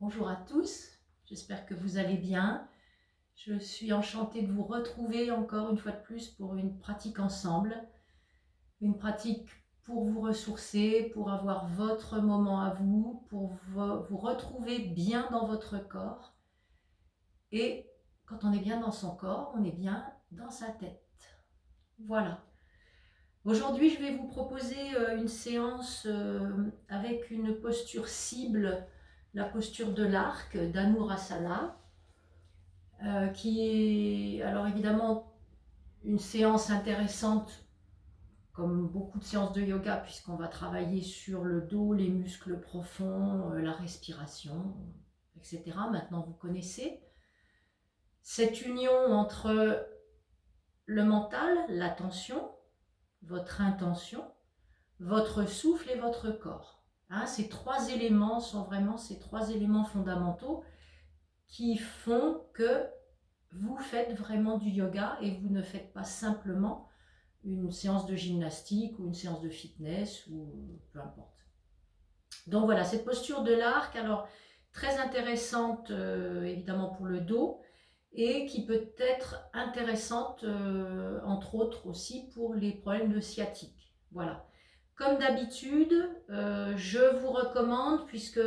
Bonjour à tous, j'espère que vous allez bien. Je suis enchantée de vous retrouver encore une fois de plus pour une pratique ensemble. Une pratique pour vous ressourcer, pour avoir votre moment à vous, pour vous retrouver bien dans votre corps. Et quand on est bien dans son corps, on est bien dans sa tête. Voilà. Aujourd'hui, je vais vous proposer une séance avec une posture cible, la posture de l'arc, d'Anurasana. Qui est alors évidemment une séance intéressante comme beaucoup de séances de yoga puisqu'on va travailler sur le dos, les muscles profonds, la respiration, etc. Maintenant vous connaissez cette union entre le mental, l'attention, votre intention, votre souffle et votre corps. Ces trois éléments sont vraiment ces trois éléments fondamentaux qui font que vous faites vraiment du yoga et vous ne faites pas simplement une séance de gymnastique ou une séance de fitness ou peu importe. Donc voilà, cette posture de l'arc, alors très intéressante évidemment pour le dos et qui peut être intéressante entre autres aussi pour les problèmes de sciatique. Voilà. Comme d'habitude, je vous recommande, puisque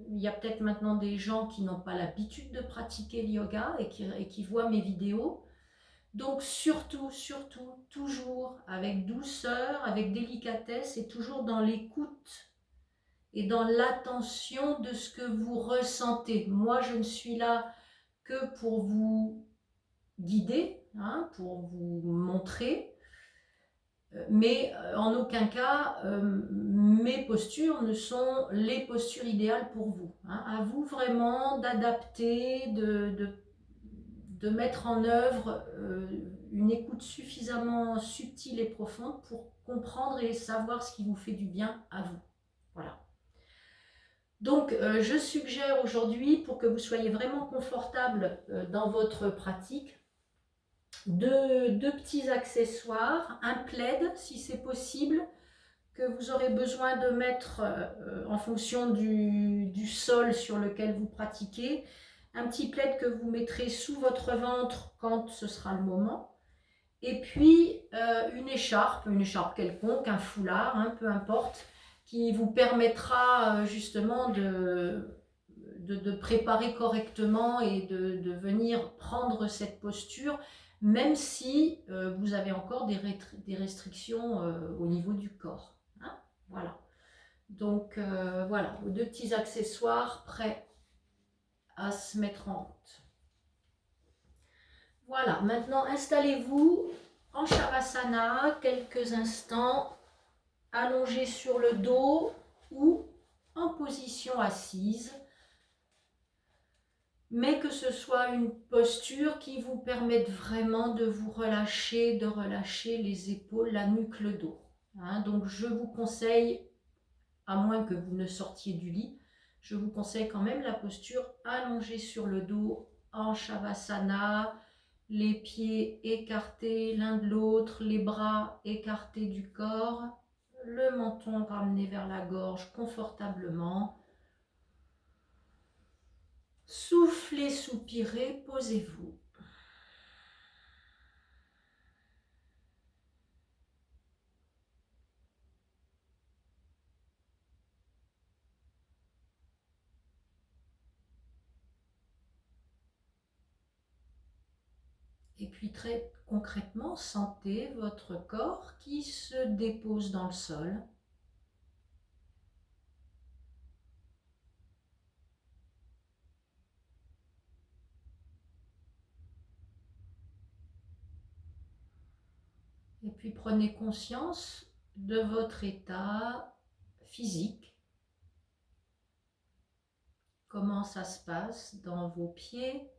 il y a peut-être maintenant des gens qui n'ont pas l'habitude de pratiquer le yoga et qui voient mes vidéos. Donc surtout, toujours avec douceur, avec délicatesse et toujours dans l'écoute et dans l'attention de ce que vous ressentez. Moi, je ne suis là que pour vous guider, pour vous montrer, mais en aucun cas mes postures ne sont les postures idéales pour vous. À vous vraiment d'adapter, de mettre en œuvre une écoute suffisamment subtile et profonde pour comprendre et savoir ce qui vous fait du bien à vous. Voilà. Donc je suggère aujourd'hui, pour que vous soyez vraiment confortable dans votre pratique, deux petits accessoires, un plaid si c'est possible, que vous aurez besoin de mettre en fonction du sol sur lequel vous pratiquez, un petit plaid que vous mettrez sous votre ventre quand ce sera le moment, et puis une écharpe quelconque, un foulard, peu importe, qui vous permettra justement de préparer correctement et de venir prendre cette posture, même si vous avez encore des restrictions au niveau du corps. Voilà. Donc voilà, vos deux petits accessoires prêts à se mettre en route. Voilà, maintenant installez-vous en Shavasana, quelques instants, allongé sur le dos ou en position assise, mais que ce soit une posture qui vous permette vraiment de vous relâcher, de relâcher les épaules, la nuque, le dos. Donc je vous conseille, à moins que vous ne sortiez du lit, je vous conseille quand même la posture allongée sur le dos en Shavasana, les pieds écartés l'un de l'autre, les bras écartés du corps, le menton ramené vers la gorge confortablement. Soufflez, soupirez, posez-vous. Et puis très concrètement, sentez votre corps qui se dépose dans le sol. Et puis prenez conscience de votre état physique. Comment ça se passe dans vos pieds,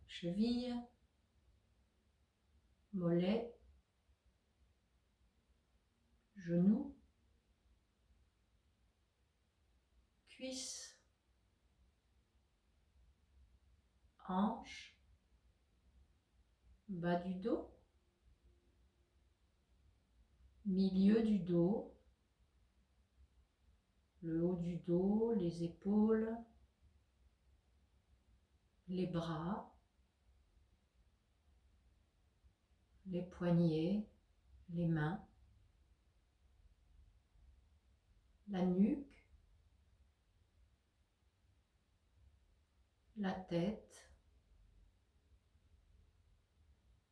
chevilles, mollets, genoux, cuisses, hanches, bas du dos, milieu du dos, le haut du dos, les épaules, les bras, les poignets, les mains, la nuque, la tête,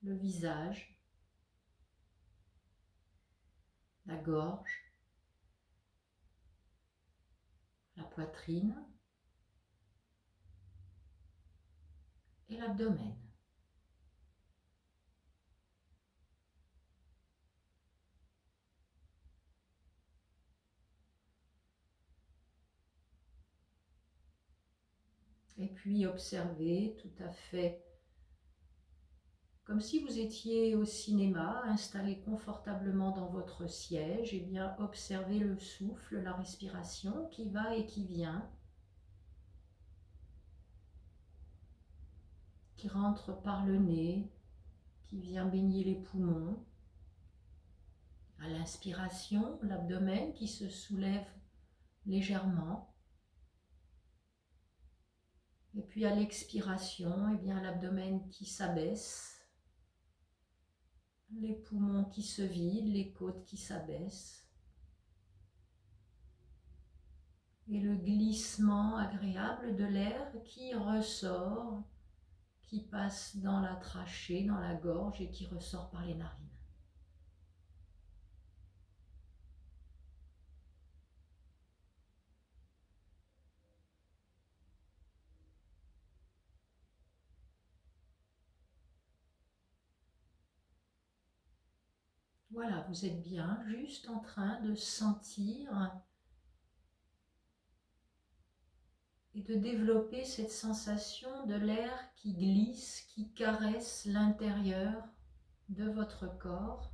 le visage, la gorge, la poitrine et l'abdomen. Et puis observez tout à fait comme si vous étiez au cinéma, installé confortablement dans votre siège, et bien observez le souffle, la respiration qui va et qui vient, qui rentre par le nez, qui vient baigner les poumons. À l'inspiration, l'abdomen qui se soulève légèrement. Et puis à l'expiration, eh bien l'abdomen qui s'abaisse, les poumons qui se vident, les côtes qui s'abaissent. Et le glissement agréable de l'air qui ressort, qui passe dans la trachée, dans la gorge et qui ressort par les narines. Voilà, vous êtes bien juste en train de sentir et de développer cette sensation de l'air qui glisse, qui caresse l'intérieur de votre corps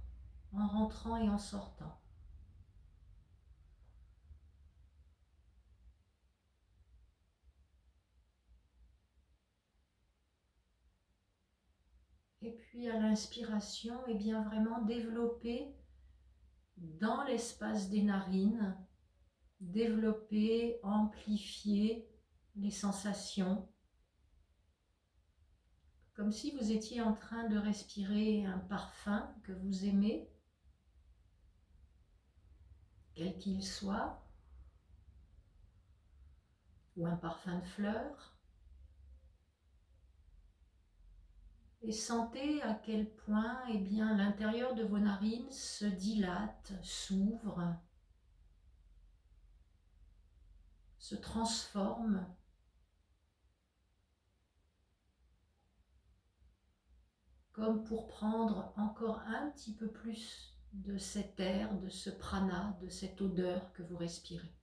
en rentrant et en sortant. Et puis à l'inspiration, eh bien vraiment développer dans l'espace des narines, développer, amplifier les sensations, comme si vous étiez en train de respirer un parfum que vous aimez, quel qu'il soit, ou un parfum de fleurs, et sentez à quel point eh bien, l'intérieur de vos narines se dilate, s'ouvre, se transforme, comme pour prendre encore un petit peu plus de cet air, de ce prana, de cette odeur que vous respirez.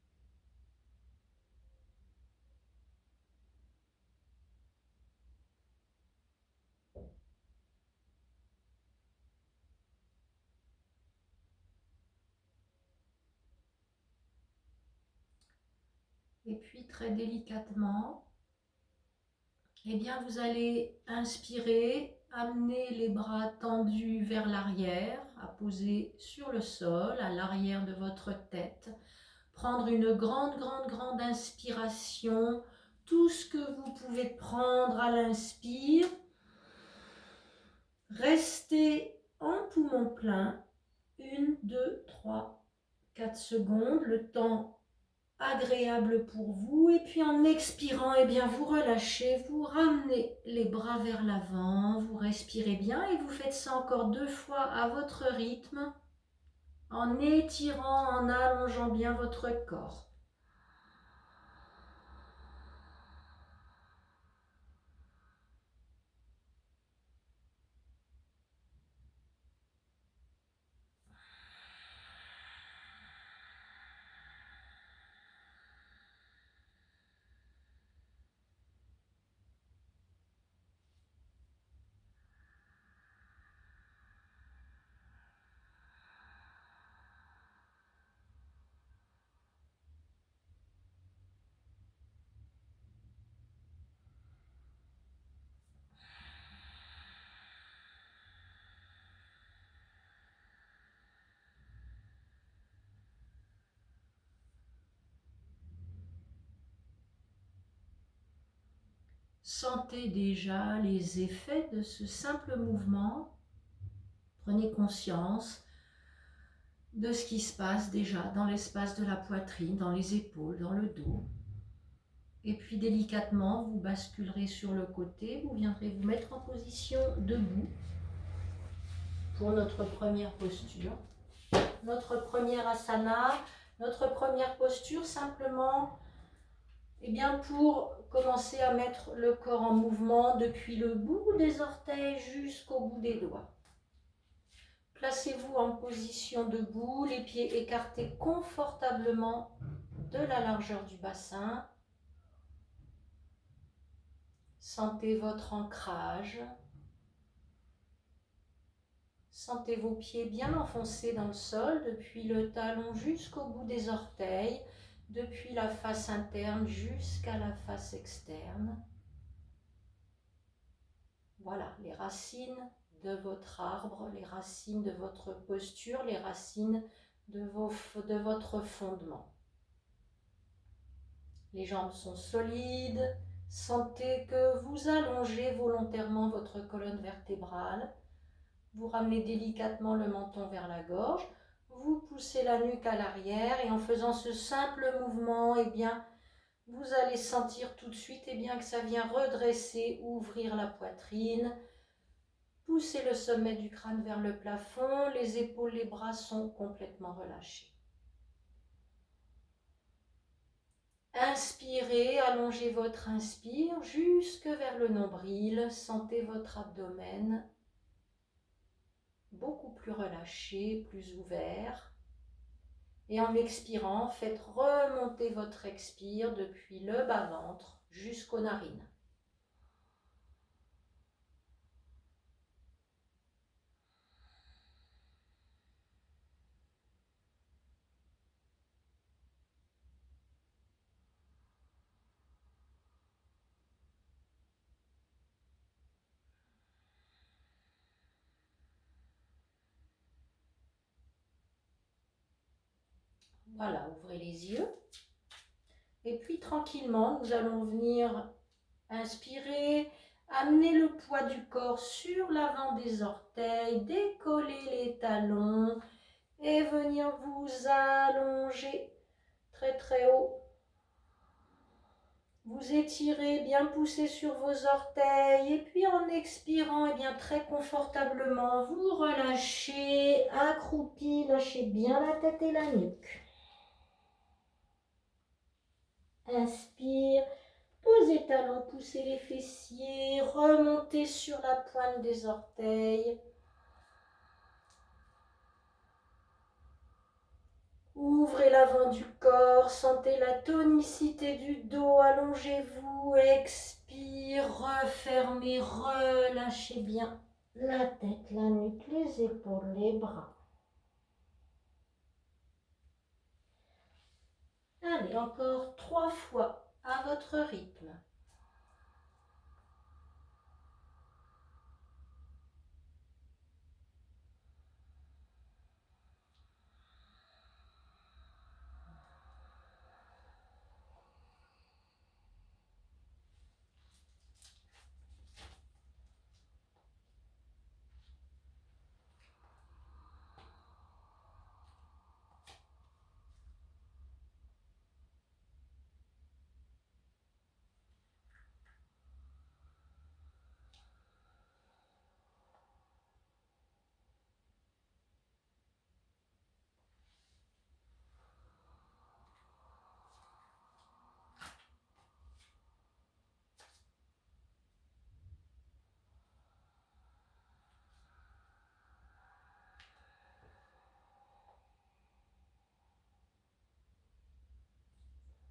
Et puis très délicatement, eh bien vous allez inspirer, amener les bras tendus vers l'arrière, à poser sur le sol, à l'arrière de votre tête. Prendre une grande inspiration, tout ce que vous pouvez prendre à l'inspire. Restez en poumon plein, 1, 2, 3, 4 secondes, le temps agréable pour vous. Et puis en expirant, eh bien vous relâchez, vous ramenez les bras vers l'avant, vous respirez bien et vous faites ça encore 2 fois à votre rythme, en étirant, en allongeant bien votre corps. Sentez déjà les effets de ce simple mouvement. Prenez conscience de ce qui se passe déjà dans l'espace de la poitrine, dans les épaules, dans le dos. Et puis délicatement, vous basculerez sur le côté, vous viendrez vous mettre en position debout pour notre première posture. Notre première asana, notre première posture, simplement pour commencer à mettre le corps en mouvement depuis le bout des orteils jusqu'au bout des doigts. Placez-vous en position debout, les pieds écartés confortablement de la largeur du bassin. Sentez votre ancrage. Sentez vos pieds bien enfoncés dans le sol, depuis le talon jusqu'au bout des orteils, depuis la face interne jusqu'à la face externe. Voilà, les racines de votre arbre, les racines de votre posture, les racines de votre fondement. Les jambes sont solides. Sentez que vous allongez volontairement votre colonne vertébrale. Vous ramenez délicatement le menton vers la gorge. Vous poussez la nuque à l'arrière et en faisant ce simple mouvement, vous allez sentir tout de suite que ça vient redresser, ouvrir la poitrine. Poussez le sommet du crâne vers le plafond. Les épaules, les bras sont complètement relâchés. Inspirez, allongez votre inspire jusque vers le nombril. Sentez votre abdomen beaucoup plus relâché, plus ouvert. Et en expirant, faites remonter votre expire depuis le bas-ventre jusqu'aux narines. Voilà, ouvrez les yeux. Et puis tranquillement, nous allons venir inspirer, amener le poids du corps sur l'avant des orteils, décoller les talons et venir vous allonger très très haut. Vous étirez, bien poussez sur vos orteils et puis en expirant, très confortablement, vous relâchez, accroupi, lâchez bien la tête et la nuque. Inspire, posez talons, poussez les fessiers, remontez sur la pointe des orteils. Ouvrez l'avant du corps, sentez la tonicité du dos, allongez-vous, expire, refermez, relâchez bien la tête, la nuque, les épaules, les bras. Allez, encore 3 fois à votre rythme.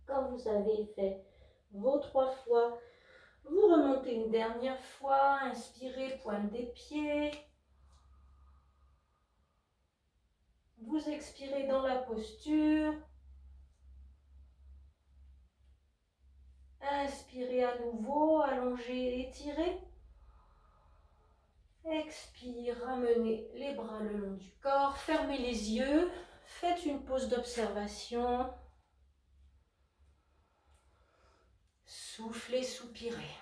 Quand vous avez fait vos 3 fois, vous remontez une dernière fois, inspirez, pointe des pieds. Vous expirez dans la posture. Inspirez à nouveau, allongez, étirez. Expire, ramenez les bras le long du corps, fermez les yeux, faites une pause d'observation. Soufflez, soupirez.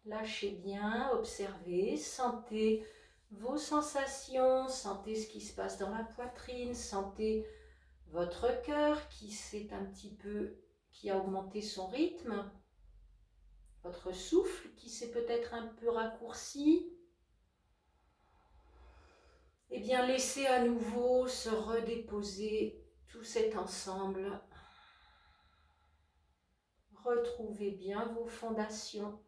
Lâchez bien, observez, sentez vos sensations, sentez ce qui se passe dans la poitrine, sentez votre cœur qui a augmenté son rythme, votre souffle qui s'est peut-être un peu raccourci. Et bien laissez à nouveau se redéposer tout cet ensemble. Retrouvez bien vos fondations.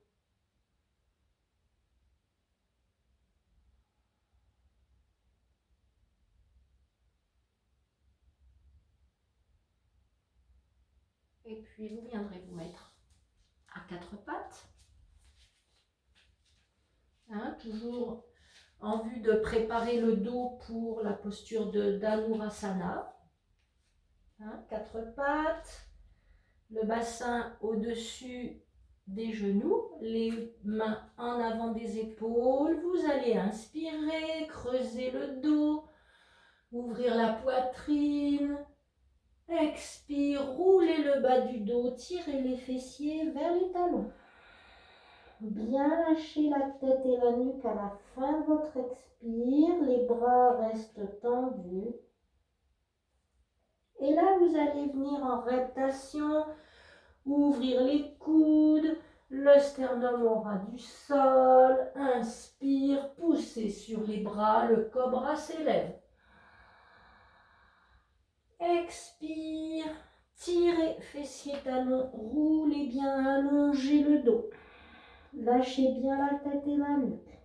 Et puis vous viendrez vous mettre à quatre pattes. Toujours en vue de préparer le dos pour la posture de Dhanurasana. Quatre pattes, le bassin au-dessus des genoux, les mains en avant des épaules. Vous allez inspirer, creuser le dos, ouvrir la poitrine. Expire, roulez le bas du dos, tirez les fessiers vers les talons. Bien lâchez la tête et la nuque à la fin de votre expire. Les bras restent tendus. Et là, vous allez venir en reptation, ouvrir les coudes. Le sternum au ras du sol. Inspire, poussez sur les bras, le cobra s'élève. Expire, tirez fessiers talons, roulez bien, allongez le dos. Lâchez bien la tête et la nuque.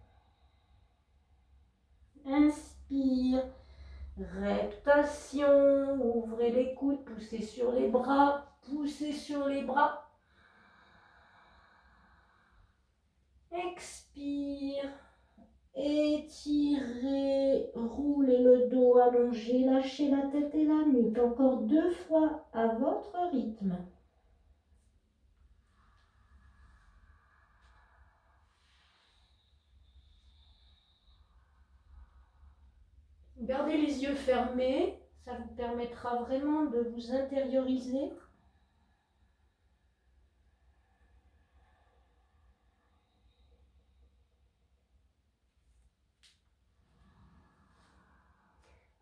Inspire, reptation, ouvrez les coudes, poussez sur les bras, poussez sur les bras. Expire, étirez, roulez le dos, allongez, lâchez la tête et la nuque. Encore 2 fois à votre rythme. Gardez les yeux fermés, ça vous permettra vraiment de vous intérioriser.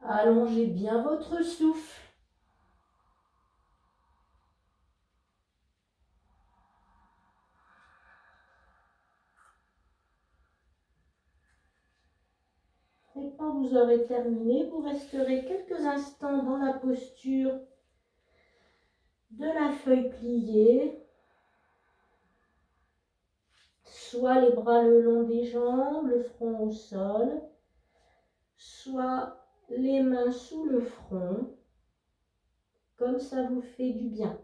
Allongez bien votre souffle. Et quand vous aurez terminé, vous resterez quelques instants dans la posture de la feuille pliée. Soit les bras le long des jambes, le front au sol, soit les mains sous le front, comme ça vous fait du bien.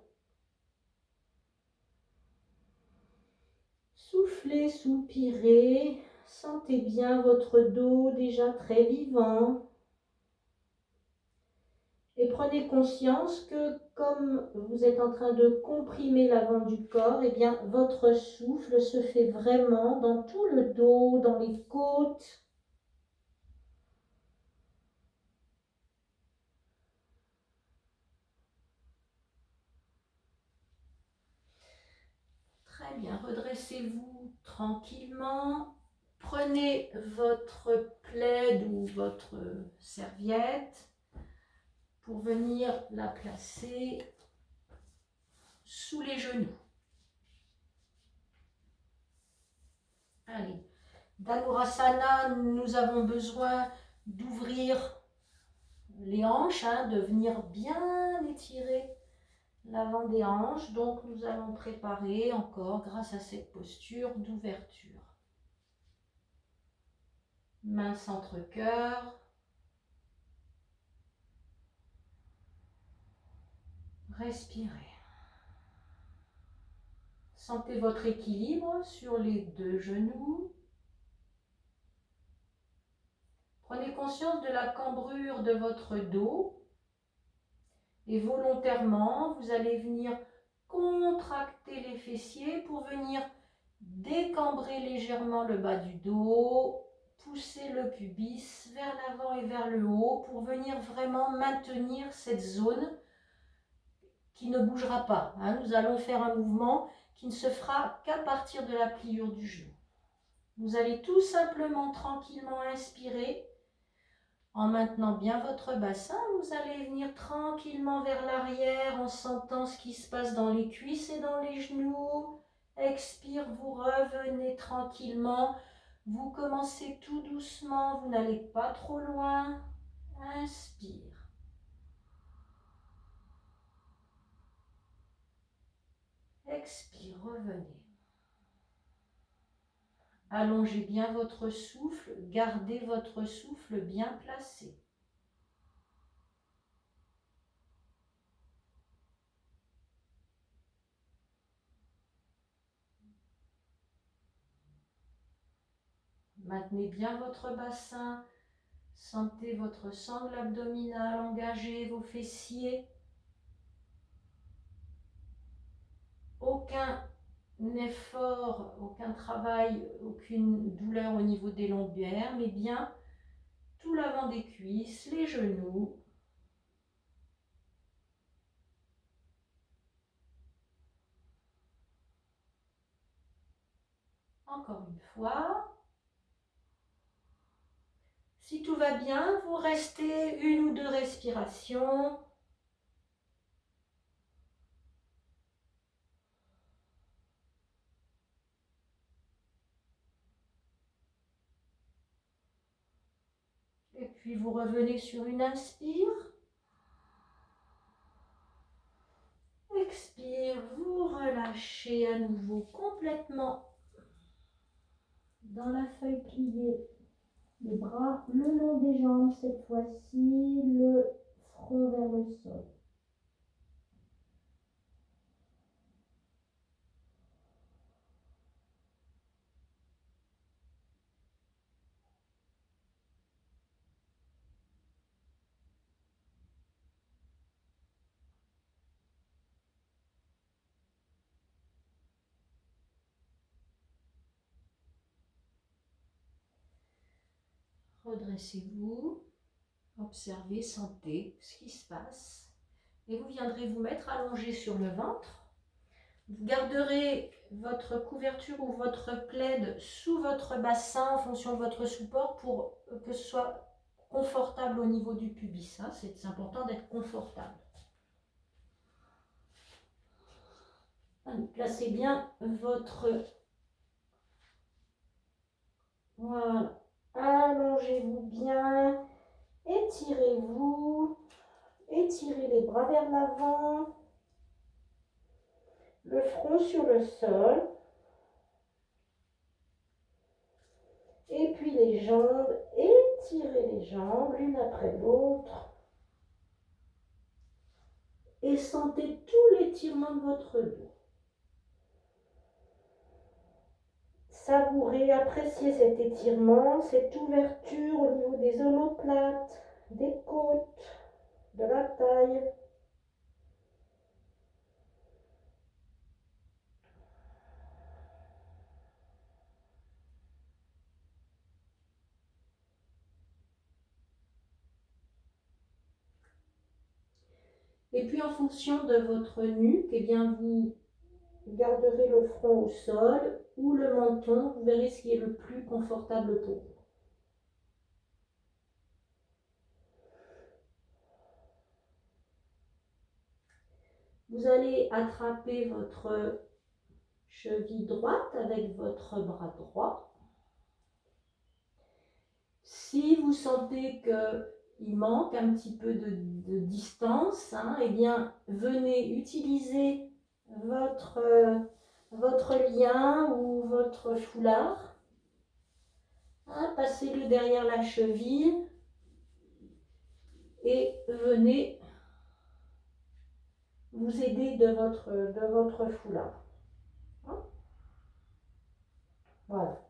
Soufflez, soupirez, sentez bien votre dos déjà très vivant. Et prenez conscience que comme vous êtes en train de comprimer l'avant du corps, eh bien votre souffle se fait vraiment dans tout le dos, dans les côtes. Très bien, redressez-vous tranquillement. Prenez votre plaid ou votre serviette pour venir la placer sous les genoux. Allez, Dhanurasana, nous avons besoin d'ouvrir les hanches, de venir bien étirer l'avant des hanches. Donc nous allons préparer encore, grâce à cette posture, d'ouverture. Main centre-cœur. Respirez. Sentez votre équilibre sur les 2 genoux. Prenez conscience de la cambrure de votre dos. Et volontairement, vous allez venir contracter les fessiers pour venir décambrer légèrement le bas du dos, pousser le pubis vers l'avant et vers le haut pour venir vraiment maintenir cette zone qui ne bougera pas. Nous allons faire un mouvement qui ne se fera qu'à partir de la pliure du genou. Vous allez tout simplement tranquillement inspirer en maintenant bien votre bassin. Vous allez venir tranquillement vers l'arrière en sentant ce qui se passe dans les cuisses et dans les genoux. Expire, vous revenez tranquillement. Vous commencez tout doucement, vous n'allez pas trop loin. Inspire. Expire, revenez. Allongez bien votre souffle, gardez votre souffle bien placé. Maintenez bien votre bassin, sentez votre sangle abdominale engagée, vos fessiers. Aucun effort, aucun travail, aucune douleur au niveau des lombaires, mais bien tout l'avant des cuisses, les genoux. Encore une fois. Si tout va bien, vous restez 1 ou 2 respirations. Et puis vous revenez sur une inspire. Expire, vous relâchez à nouveau complètement dans la feuille pliée. Les bras le long des jambes, cette fois-ci, le front vers le sol. Redressez-vous, observez, sentez ce qui se passe. Et vous viendrez vous mettre allongé sur le ventre. Vous garderez votre couverture ou votre plaid sous votre bassin en fonction de votre support pour que ce soit confortable au niveau du pubis. Hein. C'est important d'être confortable. Placez bien votre... Voilà. Allongez-vous bien. Étirez-vous. Étirez les bras vers l'avant. Le front sur le sol. Et puis les jambes. Étirez les jambes l'une après l'autre. Et sentez tout l'étirement de votre dos. Savourez, appréciez cet étirement, cette ouverture au niveau des omoplates, des côtes, de la taille. Et puis en fonction de votre nuque, eh bien vous garderez le front au sol ou le menton, vous verrez ce qui est le plus confortable pour vous. Vous allez attraper votre cheville droite avec votre bras droit. Si vous sentez qu'il manque un petit peu de distance, hein, eh bien venez utiliser votre lien ou votre foulard. Hein, passez-le derrière la cheville et venez vous aider de votre foulard. Hein? Voilà.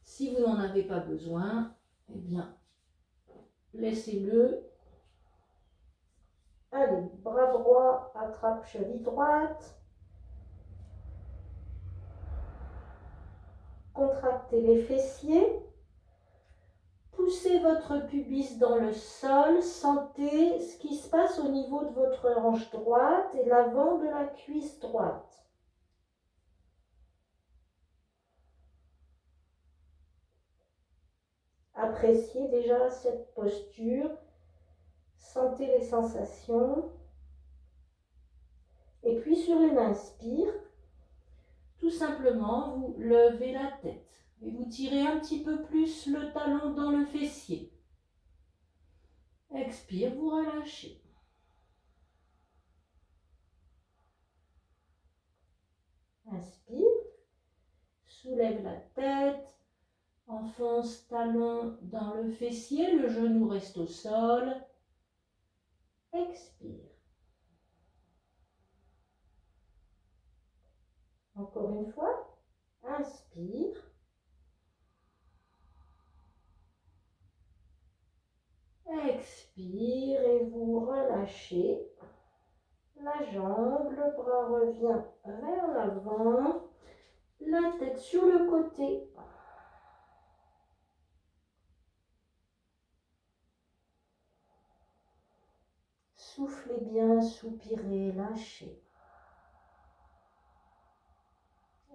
Si vous n'en avez pas besoin, eh bien, laissez-le. Allez, bras droit, attrape cheville droite. Contractez les fessiers. Poussez votre pubis dans le sol. Sentez ce qui se passe au niveau de votre hanche droite et l'avant de la cuisse droite. appréciez déjà cette posture, sentez les sensations. Et puis sur une inspire, tout simplement, vous levez la tête et vous tirez un petit peu plus le talon dans le fessier. Expire, vous relâchez. Inspire, soulève la tête, enfonce talon dans le fessier, le genou reste au sol. Expire. Encore une fois, inspire. Expire et vous relâchez. La jambe, le bras revient vers l'avant, la tête sur le côté. Soufflez bien, soupirez, lâchez.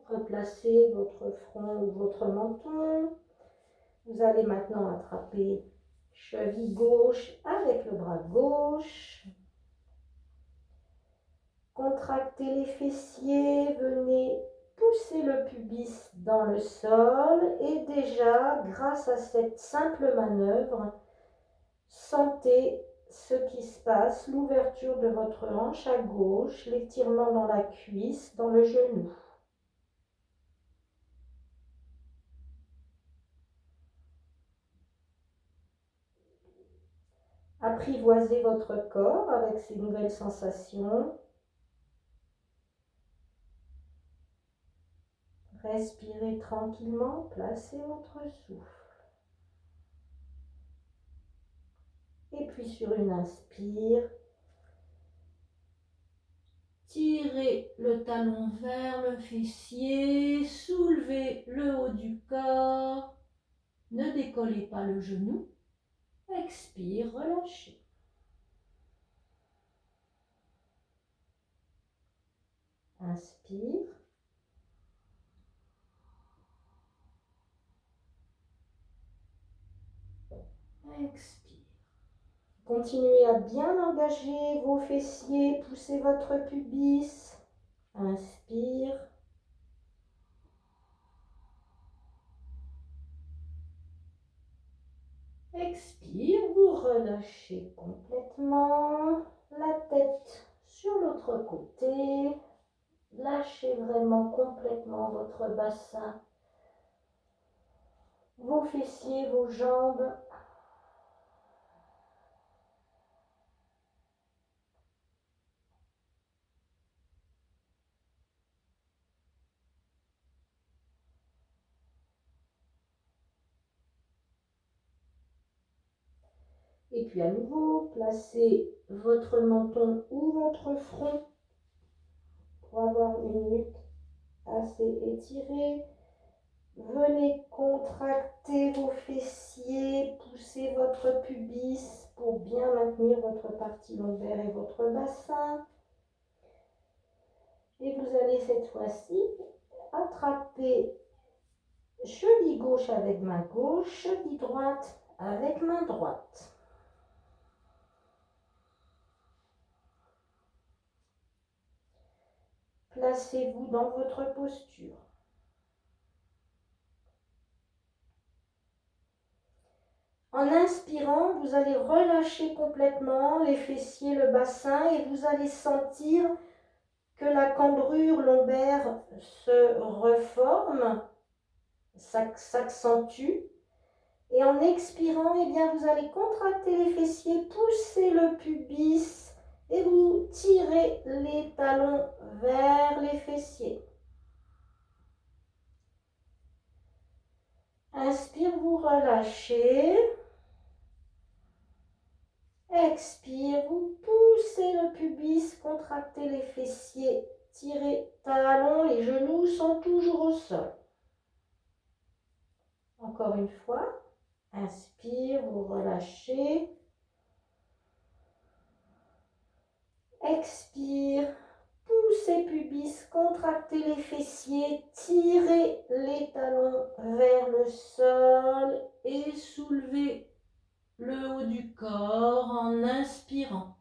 Replacez votre front ou votre menton. Vous allez maintenant attraper cheville gauche avec le bras gauche. Contractez les fessiers, venez pousser le pubis dans le sol et déjà, grâce à cette simple manœuvre, sentez ce qui se passe, l'ouverture de votre hanche à gauche, l'étirement dans la cuisse, dans le genou. Apprivoisez votre corps avec ces nouvelles sensations. Respirez tranquillement, placez votre souffle. Et puis sur une inspire, tirez le talon vers le fessier, soulevez le haut du corps, ne décollez pas le genou. Expire, relâchez. Inspire. Expire. Continuez à bien engager vos fessiers, poussez votre pubis. Inspire. Expire, vous relâchez complètement la tête sur l'autre côté. Lâchez vraiment complètement votre bassin, vos fessiers, vos jambes. Et puis à nouveau, placez votre menton ou votre front pour avoir une nuque assez étirée. Venez contracter vos fessiers, poussez votre pubis pour bien maintenir votre partie lombaire et votre bassin. Et vous allez cette fois-ci attraper cheville gauche avec main gauche, cheville droite avec main droite. Placez-vous dans votre posture. En inspirant, vous allez relâcher complètement les fessiers, le bassin et vous allez sentir que la cambrure lombaire se reforme, s'accentue. Et en expirant, eh bien, vous allez contracter les fessiers, pousser le pubis et vous tirez les talons vers les fessiers. Inspire, vous relâchez. Expire, vous poussez le pubis, contractez les fessiers, tirez talons, les genoux sont toujours au sol. Encore une fois, inspire, vous relâchez. Expire, poussez pubis, contractez les fessiers, tirez les talons vers le sol et soulevez le haut du corps en inspirant.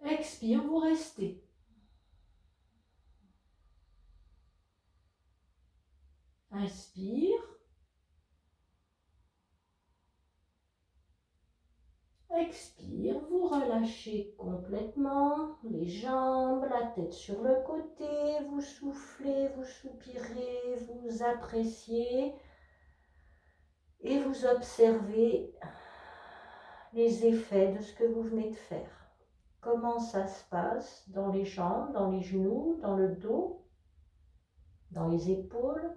Expire, vous restez. Inspire. Expire, vous relâchez complètement les jambes, la tête sur le côté, vous soufflez, vous soupirez, vous appréciez et vous observez les effets de ce que vous venez de faire. Comment ça se passe dans les jambes, dans les genoux, dans le dos, dans les épaules.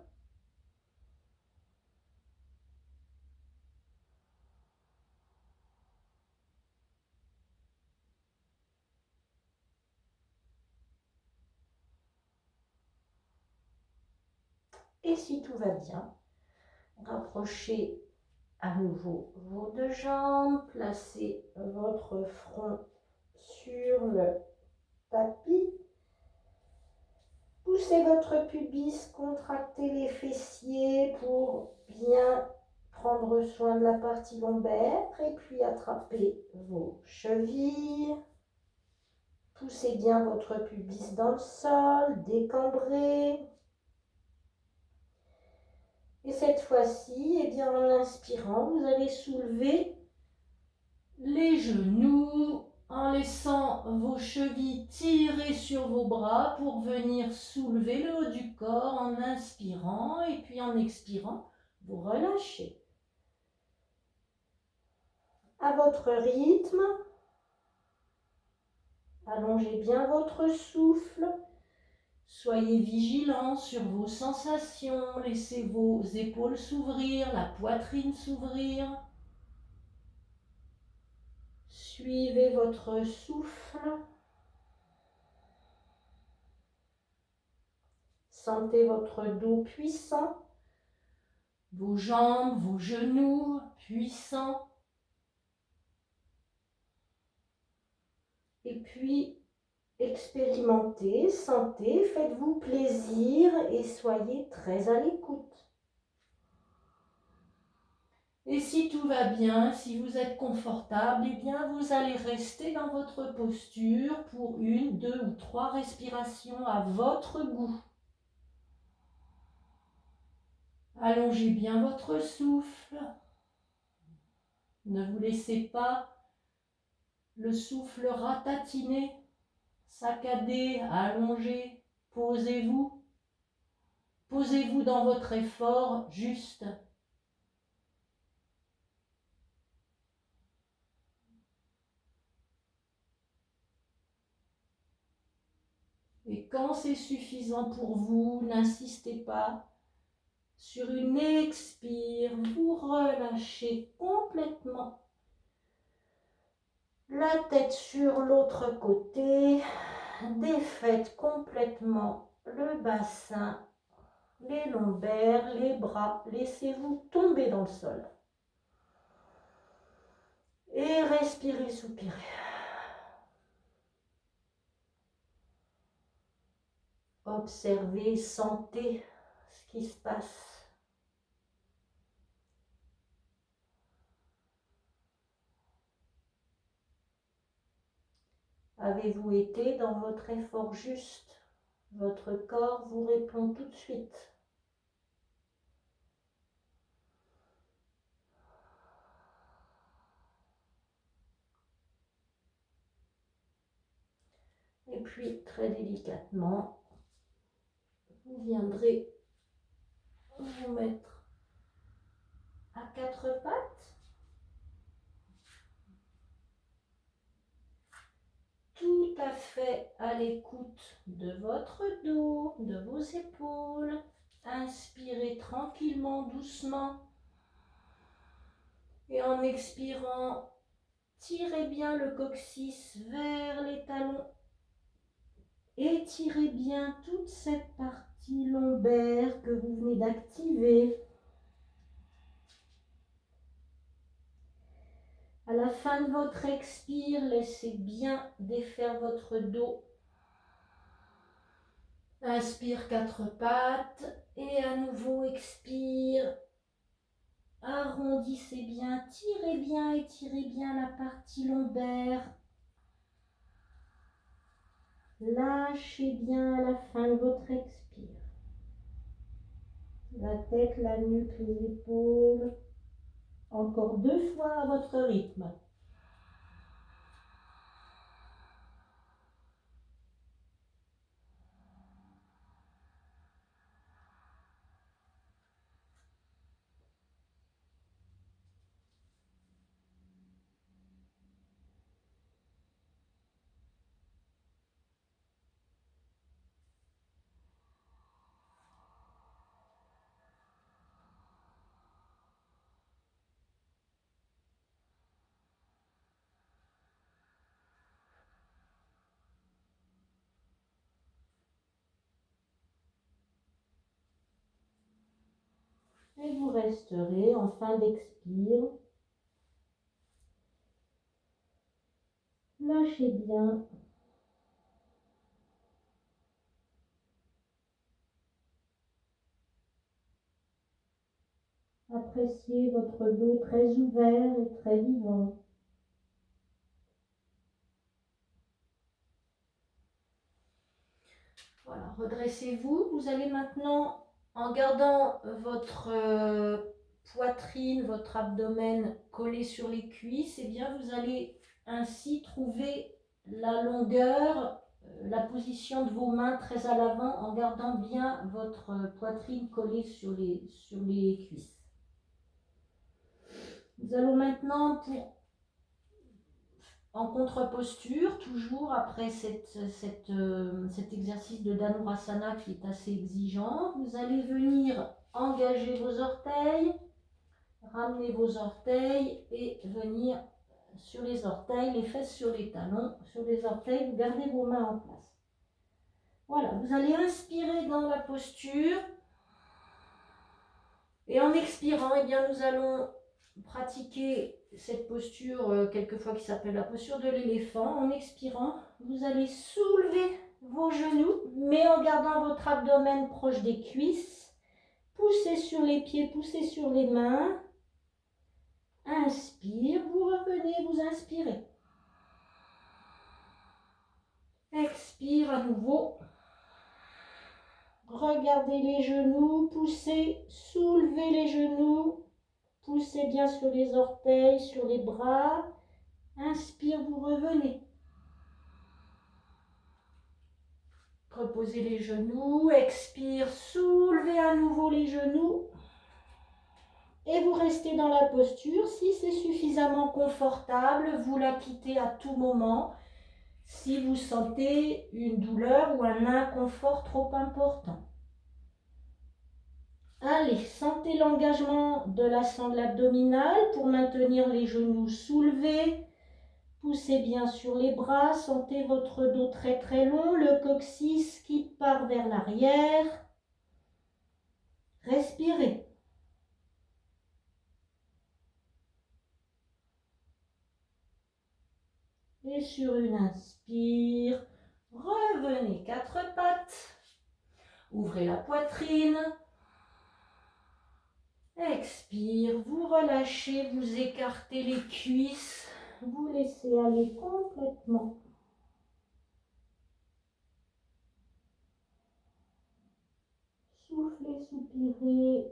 Et si tout va bien, rapprochez à nouveau vos deux jambes, placez votre front sur le tapis. Poussez votre pubis, contractez les fessiers pour bien prendre soin de la partie lombaire et puis attrapez vos chevilles. Poussez bien votre pubis dans le sol, décambrez. Et cette fois-ci, eh bien, en inspirant, vous allez soulever les genoux en laissant vos chevilles tirer sur vos bras pour venir soulever le haut du corps en inspirant et puis en expirant, vous relâchez. À votre rythme, allongez bien votre souffle. Soyez vigilants sur vos sensations, laissez vos épaules s'ouvrir, la poitrine s'ouvrir. Suivez votre souffle. Sentez votre dos puissant, vos jambes, vos genoux puissants. Et puis, expérimentez, sentez, faites-vous plaisir et soyez très à l'écoute. Et si tout va bien, si vous êtes confortable, eh bien vous allez rester dans votre posture pour 1, 2 ou 3 respirations à votre goût. Allongez bien votre souffle. Ne vous laissez pas le souffle ratatiner, saccader, allonger. Posez-vous. Posez-vous dans votre effort juste. Et quand c'est suffisant pour vous, n'insistez pas. Sur une expire, vous relâchez complètement. La tête sur l'autre côté, défaites complètement le bassin, les lombaires, les bras. Laissez-vous tomber dans le sol. Et respirez, soupirez. Observez, sentez ce qui se passe. Avez-vous été dans votre effort juste? Votre corps vous répond tout de suite. Et puis, très délicatement, vous viendrez vous mettre à 4 pattes. Tout à fait à l'écoute de votre dos, de vos épaules. Inspirez tranquillement, doucement. Et en expirant, tirez bien le coccyx vers les talons. Étirez bien toute cette partie lombaire que vous venez d'activer. À la fin de votre expire, laissez bien défaire votre dos. Inspire quatre pattes et à nouveau expire. Arrondissez bien, étirez bien la partie lombaire. Lâchez bien à la fin de votre expire. La tête, la nuque, les épaules. Encore 2 fois à votre rythme. Et vous resterez en fin d'expire. Lâchez bien. Appréciez votre dos très ouvert et très vivant. Voilà, redressez-vous. Vous allez maintenant, en gardant votre poitrine, votre abdomen collé sur les cuisses, et bien vous allez ainsi trouver la longueur, la position de vos mains très à l'avant en gardant bien votre poitrine collée sur les cuisses. Nous allons maintenant, en contre-posture, toujours après cet exercice de Dhanurasana qui est assez exigeant, vous allez venir engager vos orteils, ramener vos orteils et venir sur les orteils, les fesses sur les talons, sur les orteils, vous gardez vos mains en place. Voilà, vous allez inspirer dans la posture et en expirant, eh bien, nous allons pratiquer cette posture quelquefois qui s'appelle la posture de l'éléphant. En expirant, vous allez soulever vos genoux, mais en gardant votre abdomen proche des cuisses. Poussez sur les pieds, poussez sur les mains. Inspire, vous revenez, vous inspirez. Expire à nouveau. Regardez les genoux, poussez, soulevez les genoux. Poussez bien sur les orteils, sur les bras. Inspire, vous revenez. Reposez les genoux. Expire, soulevez à nouveau les genoux. Et vous restez dans la posture. Si c'est suffisamment confortable, vous la quittez à tout moment. Si vous sentez une douleur ou un inconfort trop important. Allez, sentez l'engagement de la sangle abdominale pour maintenir les genoux soulevés. Poussez bien sur les bras, sentez votre dos très très long, le coccyx qui part vers l'arrière. Respirez. Et sur une inspire, revenez 4 pattes. Ouvrez la poitrine. Expire, vous relâchez, vous écartez les cuisses. Vous laissez aller complètement. Soufflez, soupirez.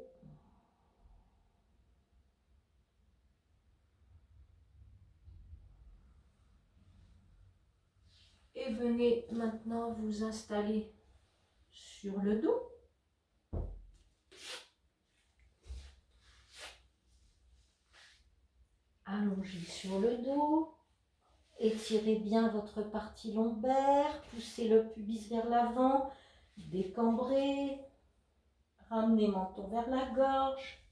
Et venez maintenant vous installer sur le dos. Allongez sur le dos. Étirez bien votre partie lombaire. Poussez le pubis vers l'avant. Décambrez. Ramenez menton vers la gorge.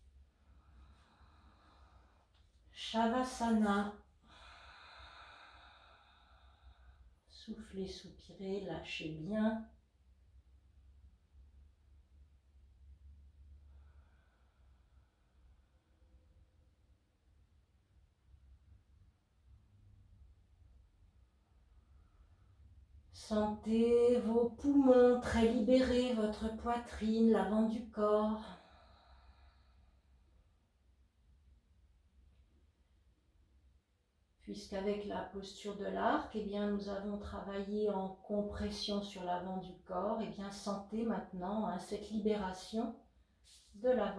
Shavasana. Soufflez, soupirez, lâchez bien. Sentez vos poumons très libérés, votre poitrine, l'avant du corps. Puisqu'avec la posture de l'arc, eh bien, nous avons travaillé en compression sur l'avant du corps, eh bien, sentez maintenant cette libération de l'avant.